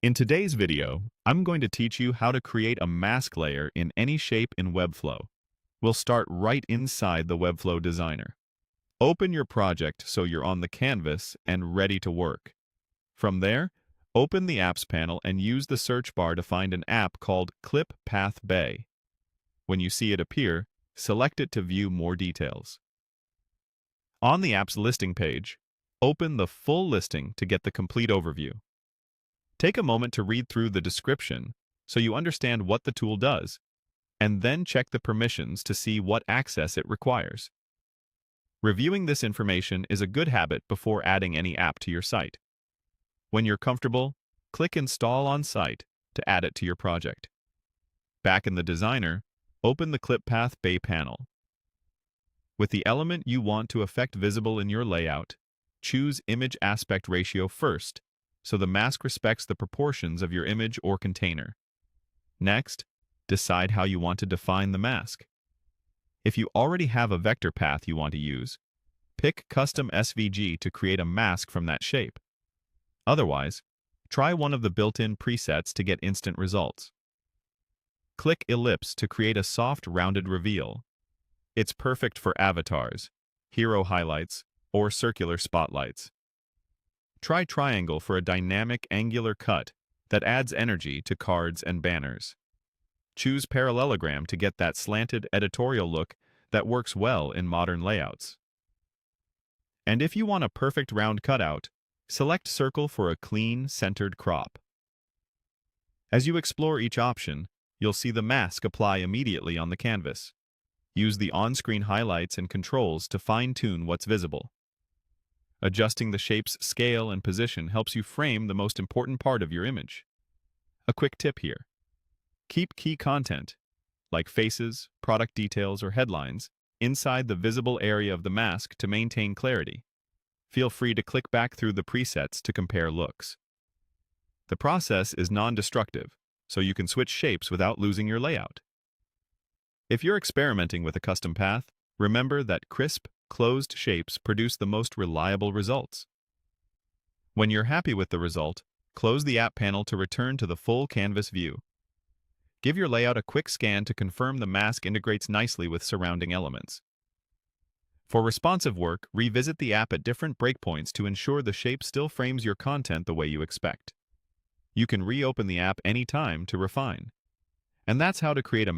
In today's video, I'm going to teach you how to create a mask layer in any shape in Webflow. We'll start right inside the Webflow designer. Open your project so you're on the canvas and ready to work. From there, open the Apps panel and use the search bar to find an app called Clip Path Bae. When you see it appear, select it to view more details. On the app's listing page, open the full listing to get the complete overview. Take a moment to read through the description so you understand what the tool does, and then check the permissions to see what access it requires. Reviewing this information is a good habit before adding any app to your site. When you're comfortable, click Install on Site to add it to your project. Back in the designer, open the Clip Path Bae panel. With the element you want to affect visible in your layout, choose Image Aspect Ratio first, so the mask respects the proportions of your image or container. Next, decide how you want to define the mask. If you already have a vector path you want to use, pick Custom SVG to create a mask from that shape. Otherwise, try one of the built-in presets to get instant results. Click Ellipse to create a soft, rounded reveal. It's perfect for avatars, hero highlights, or circular spotlights. Try Triangle for a dynamic angular cut that adds energy to cards and banners. Choose Parallelogram to get that slanted editorial look that works well in modern layouts. And if you want a perfect round cutout, select Circle for a clean, centered crop. As you explore each option, you'll see the mask apply immediately on the canvas. Use the on-screen highlights and controls to fine-tune what's visible. Adjusting the shape's scale and position helps you frame the most important part of your image. A quick tip here. Keep key content, like faces, product details, or headlines, inside the visible area of the mask to maintain clarity. Feel free to click back through the presets to compare looks. The process is non-destructive, so you can switch shapes without losing your layout. If you're experimenting with a custom path, remember that crisp, closed shapes produce the most reliable results. When you're happy with the result, close the app panel to return to the full canvas view. Give your layout a quick scan to confirm the mask integrates nicely with surrounding elements. For responsive work, revisit the app at different breakpoints to ensure the shape still frames your content the way you expect. You can reopen the app anytime to refine. And that's how to create a